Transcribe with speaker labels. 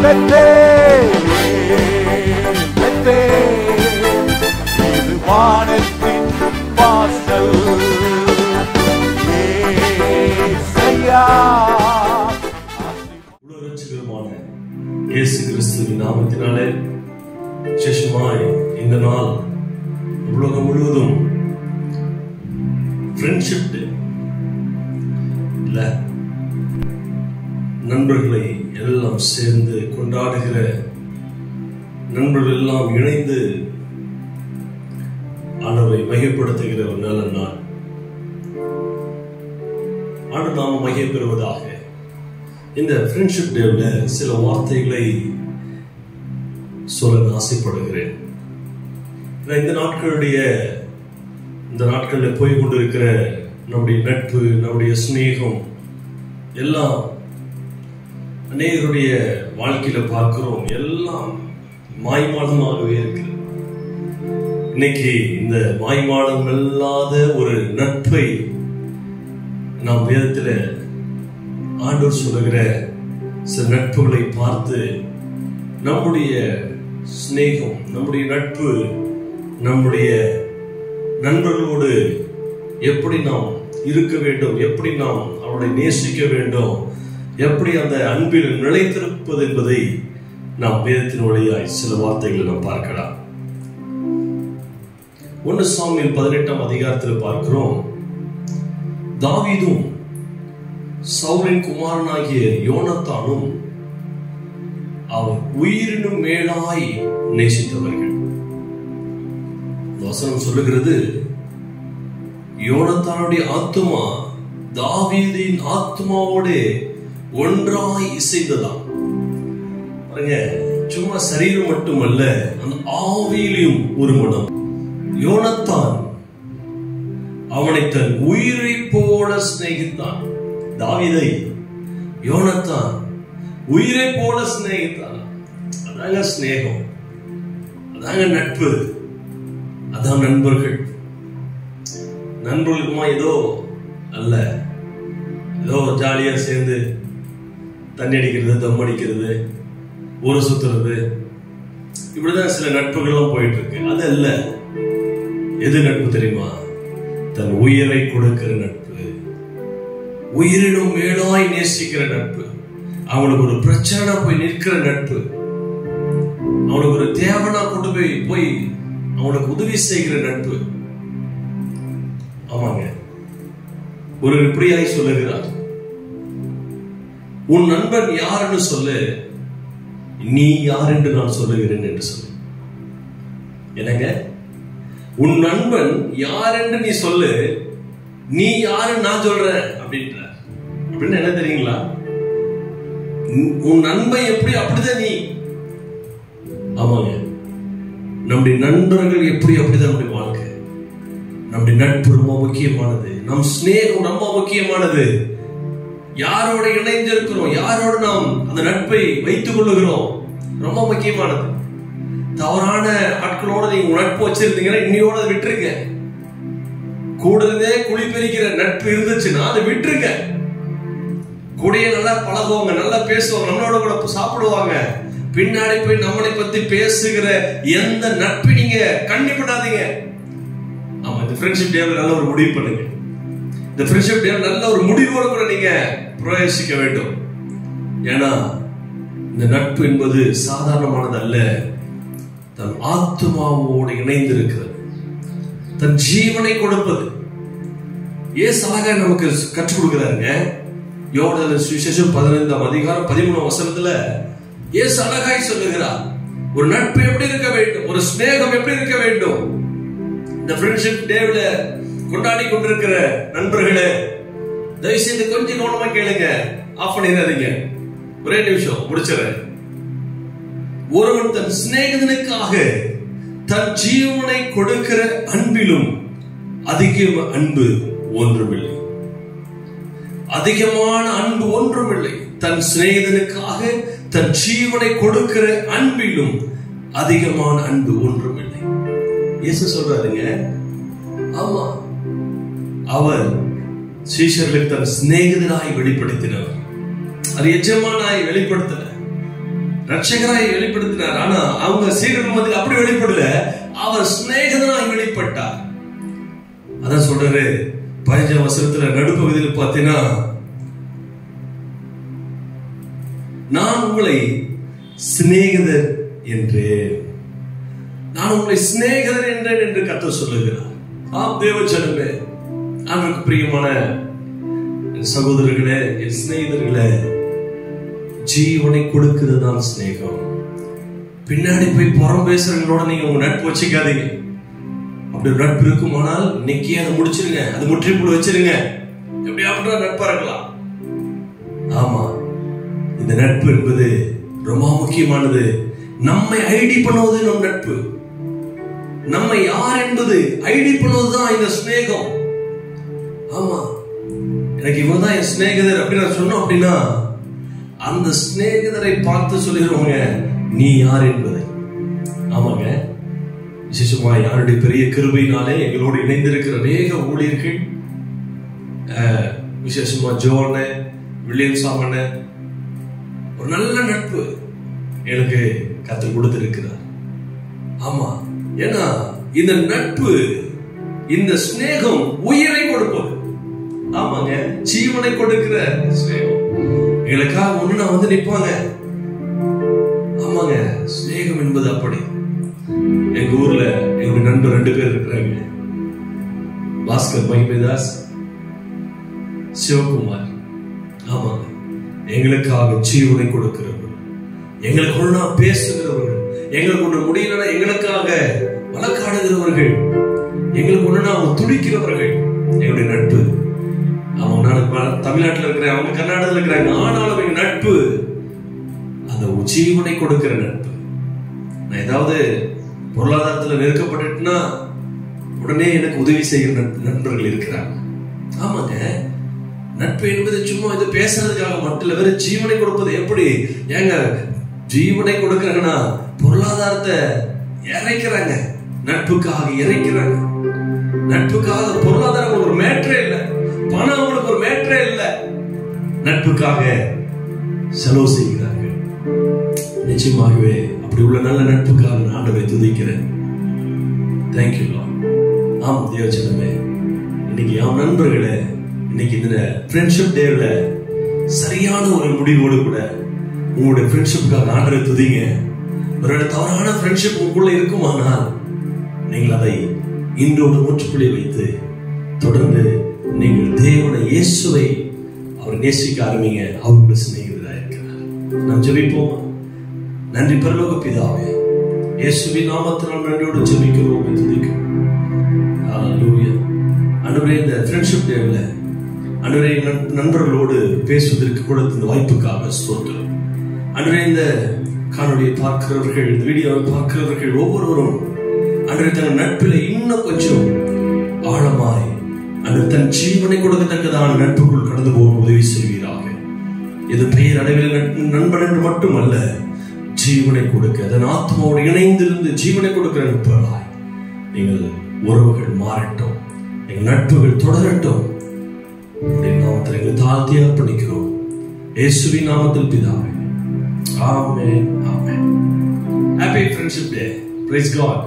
Speaker 1: இது வானத்தின் வாசல்.
Speaker 2: இயேசு கிறிஸ்துவின் நாமத்தினாலே விசேஷமாய் இந்த நாள் உலகம் முழுவதும் ஃப்ரெண்ட்ஷிப் டே இல்ல, நண்பர்களை எல்லாம் சேர்ந்து கொண்டாடுகிற, நண்பர்கள் எல்லாம் இணைந்து ஆண்டவரை மையப்படுத்துகிற ஒரு நல்ல நாள். ஆண்டு நாம் மைய பெறுவதாக. இந்த ஃப்ரெண்ட்ஷிப் டேல சில வார்த்தைகளை சொல்ல ஆசைப்படுகிறேன். இந்த நாட்களில் போய் கொண்டிருக்கிற நம்முடைய நட்பு, நம்முடைய ஸ்நேகம் எல்லாம் அநேகருடைய வாழ்க்கையில பார்க்கிறோம், எல்லாம் மாய்மாலமாகவே இருக்கு. இன்னைக்கு இந்த மாய்மாலம் இல்லாத ஒரு நட்பை நாம் வேதத்துல ஆண்டவர் சொல்லுகிற சில நட்புகளை பார்த்து நம்முடைய ஸ்நேகம், நம்முடைய நட்பு, நம்முடைய நண்பர்களோடு எப்படி நாம் இருக்க வேண்டும், எப்படி நாம் அவர்களை நேசிக்க வேண்டும், எப்படி அந்த அன்பில் நிலைத்திருப்பது என்பதை நாம் வேதத்தின் வழியாய் சில வார்த்தைகளை நாம் பார்க்கலாம். 1 சாமுவேல் 18ஆம் அதிகாரத்தில் பார்க்கிறோம், தாவீதும் சவுலின் குமாரனாகிய யோனத்தானும் அவர் உயிரினும் மேலாய் நேசித்தவர்கள். வசனம் சொல்லுகிறது, யோனத்தானுடைய ஆத்துமா தாவீதின் ஆத்துமாவோடு ஒன்றாய் இசைந்ததாம். பாருங்க, சும்மா சரீரம் மட்டுமல்ல, அந்த ஆவியிலும் ஒரு மனம். யோனத்தான் அவனை தன் உயிரை போல சிநேகித்தான். தாவீதை யோனத்தான் உயிரை போல சிநேகித்தான். அதாங்க ஸ்நேகம், அதாங்க நட்பு, அதான் நண்பர்கள். நண்பர்களுக்குமா ஏதோ அல்ல, ஏதோ ஜாலியா சேர்ந்து தண்ணி அடிக்கிறது, தம் அடிக்கிறது, ஊரை சுத்துறது, இப்படிதான் சில நட்புகளும் போயிட்டு இருக்கு. அது அல்ல. எது நட்பு தெரியுமா? தன் உயிரை கொடுக்கிற நட்பு, உயிரினும் மேலாய் நேசிக்கிற நட்பு, அவனுக்கு ஒரு பிரச்சனை போய் நிற்கிற நட்பு, அவனுக்கு ஒரு தேவனா கொண்டு போய் அவனுக்கு உதவி செய்கிற நட்பு. ஆமாங்க, ஒரு இப்படியாய் சொல்லுகிறார், உன் நண்பன் யாருன்னு சொல்லு, நீ யார் என்று நான் சொல்லுகிறேன் என்று சொல்லு. என்னங்க, உன் நண்பன் யார் என்று நீ சொல்லு, நீ யாருன்னு நான் சொல்றேன் அப்படின்ற. அப்படின்னு என்ன தெரியுங்களா? உன் நண்பன் எப்படி, அப்படிதான் நீ. ஆமாங்க, நம்முடைய நண்பர்கள் எப்படி, அப்படிதான் நம்முடைய வாழ்க்கை. நம்முடைய நட்பு ரொம்ப முக்கியமானது, நம் ஸ்நேகம் ரொம்ப முக்கியமானது. யாரோட இணைந்திருக்கிறோம், யாரோடு நாம் அந்த நட்பை வைத்துக் கொள்ளுகிறோம், ரொம்ப முக்கியமானது. தவறான ஆட்களோட நீங்க நட்பு வச்சிருந்தீங்கன்னா இன்னையோட விட்டுருங்க. கூடவே குழி பெருக்கிற நட்பு இருந்துச்சுன்னா அதை விட்டுருங்க. கூடயே நல்லா பழகுவாங்க, நல்லா பேசுவாங்க, நம்மளோட கூட சாப்பிடுவாங்க, பின்னாடி போய் நம்மளை பத்தி பேசுகிற எந்த நட்பை நீங்க கண்டிப்பாடாதீங்க. ஆமா, இந்த ஃப்ரெண்ட்ஷிப் டேல நல்ல ஒரு முடிவு பண்ணுங்க. இந்த ஃப்ரெண்ட்ஷிப் டேல நல்ல ஒரு முடிவோடு கூட நீங்க பிரவேசிக்க வேண்டும். ஏன்னா இந்த நட்பு என்பது சாதாரணமானது அல்ல. தன் ஆத்மாவோடு இணைந்திருக்கிறது, தன் ஜீவனை கொடுப்பது. ஏசு அழகா நமக்கு கற்றுக் கொடுக்கிறாருங்க. யோவான் சுவிசேஷம் 15ஆம் அதிகாரம் 13ஆம் வசனத்துல ஏசு அழகாய் சொல்லுகிறார், ஒரு நட்பு எப்படி இருக்க வேண்டும், ஒரு ஸ்நேகம் எப்படி இருக்க வேண்டும். இந்த ஃப்ரெண்ட்ஷிப் டேவில கொண்டாடி கொண்டிருக்கிற நண்பர்களே, தயவு செய்து கொஞ்சம் கவனமா கேளுங்க, ஆஃப் பண்ணிடாதீங்க. ஒரே நிமிஷம் முடிச்சிடறேன். ஒருவன் தன் சிநேகிதனுக்காக தன் ஜீவனை கொடுக்கிற அன்பிலும் அதிக அன்பு ஒன்றுமில்லை. அதிகமான அன்பு ஒன்றுமில்லை. தன் சிநேகிதனுக்காக தன் ஜீவனை கொடுக்கிற அன்பிலும் அதிகமான அன்பு ஒன்றுமில்லை. இயேசு சொல்றாருங்க. ஆமா, அவர் சீஷர்களுக்கு தன் சிநேகிதனாய் வெளிப்படுத்தினவர். அது எஜமானாய் வெளிப்படுத்தல. ரட்சகராய் வெளிப்படுத்தினார். ஆனா அவங்க சீடர்கள் மத்தியில் அப்படி வெளிப்படல, அவர் சிநேகிதனாய் வெளிப்பட்டார். அதான் சொல்றாரு 15ஆம் வசனத்துல நடுப்பகுதியில் பார்த்தீங்கன்னா, நான் உங்களை சிநேகிதர் என்றேன், நான் உங்களை சிநேகிதர் என்றேன் என்று கர்த்தர் சொல்லுகிறார். ஆம் தேவஜனமே, ஆண்டவருக்கு பிரியமான என் சகோதரர்களே, என் சிநேகிதர்களே, ஜீவனை கொடுக்கிறது தான் சிநேகம். பின்னாடி போய் புறம் பேசுறவங்களோட நீங்க உங்க நட்பு வச்சுக்காதீங்க. அப்படி நட்பு இருக்குமானால் இன்னைக்கே அதை முடிச்சிருங்க, அது முற்றுப்புள்ளி வச்சிருங்க. எப்படி அப்படின்னா நட்பா இருக்கலாம். ஆமா, இந்த நட்பு என்பது ரொம்ப முக்கியமானது. நம்மை ஐடி பண்ணுவது நம் நட்பு. நம்ம யார் என்பது ஐடி பண்ணுவதுதான் இந்த சிநேகம். ஆமா, எனக்கு இவன்தான் என் சிநேகிதர் அப்படின்னு நான் சொன்னோம் அப்படின்னா, அந்த சிநேகிதரை பார்த்து சொல்லிடுவாங்க நீ யார் என்பதை. ஆமாங்க, விசேஷமா யாருடைய பெரிய கிருபையினாலே எங்களோடு இணைந்திருக்கிற அநேக ஊழியர்கள், விசேஷமா ஜோன வில்லியம் சாமன, ஒரு நல்ல நட்பு எனக்கு கற்றுக் கொடுத்திருக்கிறார். ஆமா, ஏன்னா இந்த நட்பு, இந்த சிநேகம் உயிரை கொடுப்பது. ஆமாங்க, ஜீவனை கொடுக்கிற சிநேகம். எங்களுக்காக ஒண்ணு வந்து நிற்பாங்க. ஆமாங்க, சிநேகம் என்பது அப்படி. எங்க ஊர்ல எங்களுடைய நண்பர் 2 பேர் இருக்கிறாங்க, பாஸ்கர் மகிமேதாஸ், சிவகுமார். ஆமாங்க, எங்களுக்காக ஜீவனை கொடுக்கிறவர்கள், எங்களுக்கு ஒண்ணா பேசுகிறவர்கள், எங்களுக்கு ஒண்ணு முடியலன்னா எங்களுக்காக வழக்காடுகிறவர்கள், எங்களுக்கு ஒண்ணுனா அவங்க துடிக்கிறவர்கள். எங்களுடைய நட்பு. அவங்க தமிழ்நாட்டில் இருக்கிறேன், அவங்க கர்நாடகத்தில் இருக்கிறாங்க, ஆனாலும் எங்க நட்பு அந்த ஜீவனை கொடுக்கிற நட்பு. நான் ஏதாவது பொருளாதாரத்தில் நெருக்கப்பட்டுனா உடனே எனக்கு உதவி செய்கிற நண்பர்கள் இருக்கிறாங்க. ஆமாங்க, நட்பு என்பது சும்மா இது பேசுறதுக்காக மட்டும் இல்ல, வேற ஜீவனை கொடுப்பது. எப்படி ஏங்க ஜீவனை கொடுக்கறாங்கன்னா பொருளாதாரத்தை இறைக்கிறாங்க, நட்புக்காக இறைக்கிறாங்க. நட்புக்காக பொருளாதாரம் ஒரு மேட்டரே இல்லை, பணம் அவங்களுக்கு ஒரு மேட்டரே இல்லை, நட்புக்காக செலவு செய்கிறார்கள். நிச்சயமாகவே அப்படி உள்ள நல்ல நட்புக்காக நான் ஆண்டவரை துதிக்கிறேன். Thank you Lord. ஆம் தேவஜனமே, இன்னைக்கு என் நண்பர்களே, இன்னைக்கு இந்த ஃப்ரெண்ட்ஷிப் டேல சரியான ஒரு முடிவோடு கூட உங்களுடைய ஃப்ரெண்ட்ஷிப்புக்காக ஆண்டவரை துதிங்க. ஒரு தவறான ஃப்ரெண்ட்ஷிப் உங்களுக்குள்ள இருக்குமானால் நீங்கள் அதை இன்றோடு முற்றுப்புள்ளி வைத்து தொடர்ந்து நீங்கள் தேவனை இயேசுவை அவர் நேசிக்க ஆரம்பிங்க. அவருடைய சிநேகிதராக இருக்கிறார். நாம் ஜெபிப்போம். நன்றி பரலோக பிதாவே, இயேசுவின் நாமத்தினால் நன்றியோடு ஜெபிக்கிறோம், துதிக்கிறோம். ஹல்லேலூயா. ஆண்டவரே, இந்த ஃப்ரெண்ட்ஷிப் டேல ஆண்டவரே நண்பர்களோடு பேசுவதற்கு கொடுத்த இந்த வாய்ப்புக்காக ஸ்தோத்திரம். ஆண்டவரே, இந்த காணொலியை பார்க்கிறவர்கள், இந்த வீடியோவை பார்க்கிறவர்கள் ஒவ்வொருவரும் ஆண்டவரே தன் நட்பில் இன்னும் கொஞ்சம் ஆழமாய் அந்த தன் ஜீவனை கொடுக்கத்தக்கதான நட்புக்குள் கடந்து போக உதவி செய்வீராக. இது பெயர் அளவில் நண்பன் என்று மட்டுமல்ல, ஜீவனை கொடுக்க, அதன் ஆத்மாவோடு இணைந்திருந்து ஜீவனை கொடுக்கிற நட்புகளாய் நீங்கள் உறவுகள் மாறட்டும், எங்கள் நட்புகள் தொடரட்டும். நாமத்தில் எங்கள் தாழ்த்தி அர்ப்பணிக்கிறோம், இயேசுவின் நாமத்தில் பிதாவே. ஆமென், ஆமென். Happy Friendship Day. Praise God.